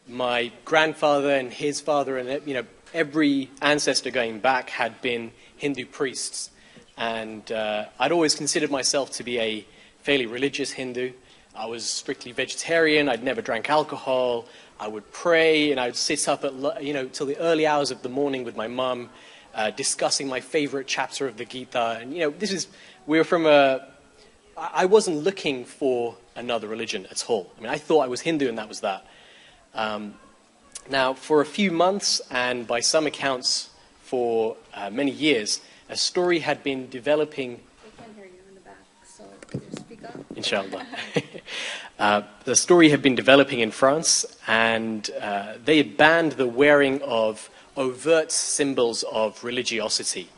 my grandfather and his father and, every ancestor going back had been Hindu priests. And I'd always considered myself to be a fairly religious Hindu. I was strictly vegetarian. I'd never drank alcohol. I would pray, and I would sit up at, till the early hours of the morning with my mum, discussing my favorite chapter of the Gita. And, I wasn't looking for another religion at all. I mean, I thought I was Hindu and that was that. Now, for a few months, and by some accounts for many years, a story had been developing. I can hear you in the back, so just speak up. Inshallah. The story had been developing in France, and they had banned the wearing of overt symbols of religiosity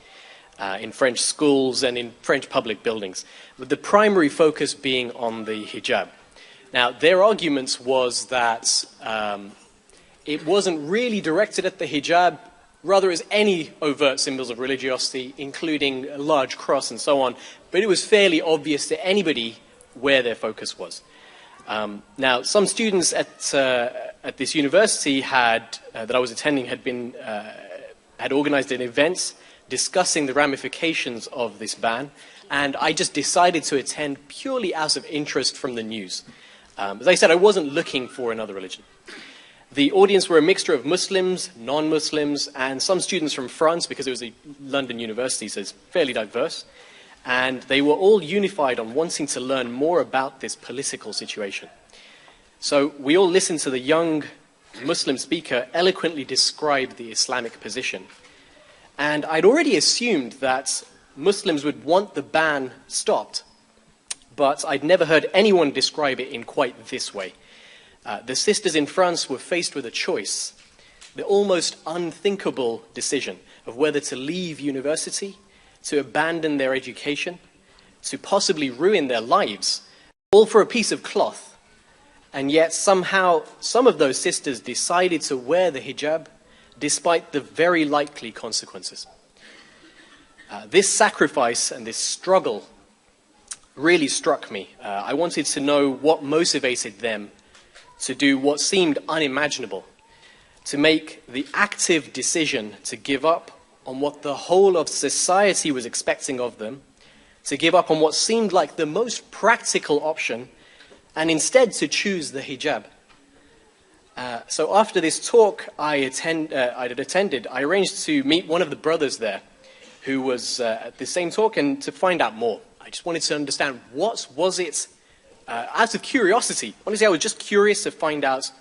in French schools and in French public buildings, with the primary focus being on the hijab. Now, their argument was that it wasn't really directed at the hijab, rather as any overt symbols of religiosity, including a large cross and so on, but it was fairly obvious to anybody where their focus was. Now, some students at this university that I was attending had organized an event discussing the ramifications of this ban, and I just decided to attend purely out of interest from the news. As I said, I wasn't looking for another religion. The audience were a mixture of Muslims, non-Muslims, and some students from France, because it was a London university, so it's fairly diverse. And they were all unified on wanting to learn more about this political situation. So we all listened to the young Muslim speaker eloquently describe the Islamic position. And I'd already assumed that Muslims would want the ban stopped, but I'd never heard anyone describe it in quite this way. The sisters in France were faced with a choice, the almost unthinkable decision of whether to leave university, to abandon their education, to possibly ruin their lives, all for a piece of cloth. And yet somehow some of those sisters decided to wear the hijab despite the very likely consequences. This sacrifice and this struggle really struck me. I wanted to know what motivated them to do what seemed unimaginable, to make the active decision to give up on what the whole of society was expecting of them, to give up on what seemed like the most practical option, and instead to choose the hijab. So after this talk I had attended, I arranged to meet one of the brothers there who was at the same talk and to find out more. I just wanted to understand what was it, out of curiosity. Honestly, I was just curious to find out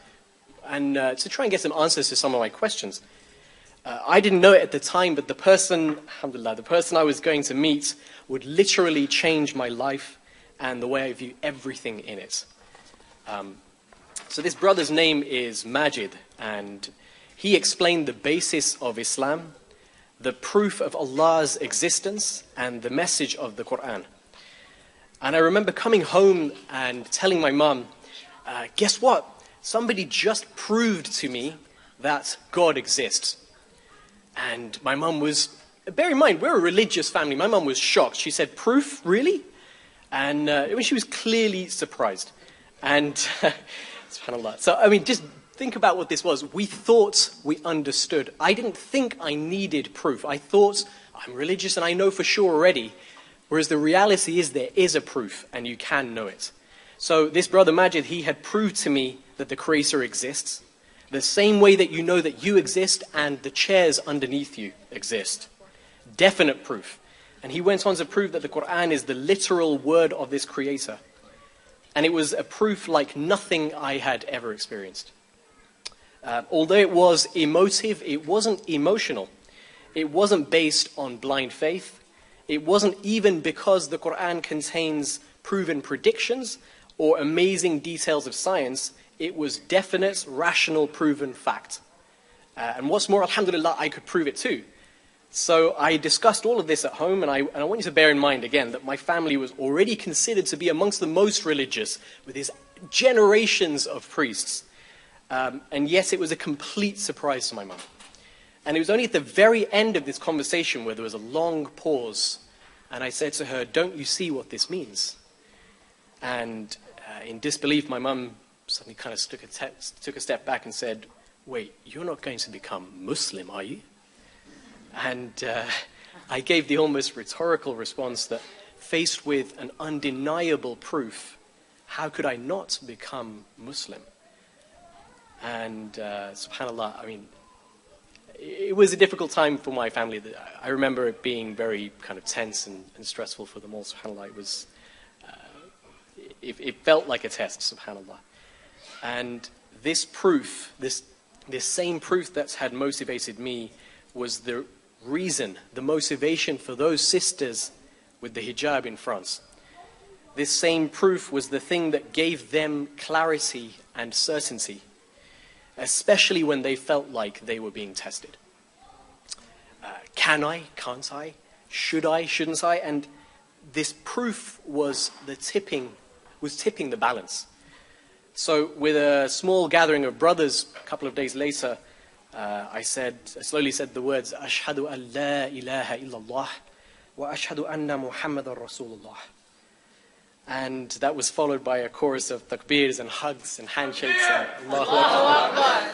and to try and get some answers to some of my questions. I didn't know it at the time, but the person I was going to meet would literally change my life and the way I view everything in it. So this brother's name is Majid, and he explained the basis of Islam, the proof of Allah's existence, and the message of the Quran. And I remember coming home and telling my mum, guess what? Somebody just proved to me that God exists. And my mum was, bear in mind, we're a religious family. My mum was shocked. She said, proof, really? And she was clearly surprised. And, subhanAllah. So, just think about what this was. We thought we understood. I didn't think I needed proof. I thought, I'm religious and I know for sure already. Whereas the reality is there is a proof and you can know it. So this brother Majid, he had proved to me that the Creator exists, the same way that you know that you exist and the chairs underneath you exist. Definite proof. And he went on to prove that the Quran is the literal word of this Creator. And it was a proof like nothing I had ever experienced. Although it was emotive, it wasn't emotional. It wasn't based on blind faith. It wasn't even because the Quran contains proven predictions or amazing details of science. It was definite, rational, proven fact. And what's more, alhamdulillah, I could prove it too. So I discussed all of this at home, and I want you to bear in mind again that my family was already considered to be amongst the most religious, with these generations of priests. And yet it was a complete surprise to my mum. And it was only at the very end of this conversation where there was a long pause, and I said to her, don't you see what this means? And in disbelief, my mum suddenly kind of took a step back and said, "Wait, you're not going to become Muslim, are you?" And I gave the almost rhetorical response that, faced with an undeniable proof, how could I not become Muslim? And subhanAllah, I mean, it was a difficult time for my family. I remember it being very kind of tense and stressful for them all, subhanAllah. It was, it felt like a test, subhanAllah. And this proof, this same proof that had motivated me was the reason, the motivation for those sisters with the hijab in France. This same proof was the thing that gave them clarity and certainty, especially when they felt like they were being tested. Can I? Can't I? Should I? Shouldn't I? And this proof was tipping the balance. So with a small gathering of brothers, a couple of days later, I slowly said the words, "Ashhadu an la ilaha illallah wa ashhadu anna Muhammadan Rasulullah." And that was followed by a chorus of takbirs and hugs and handshakes. And Allahu Akbar.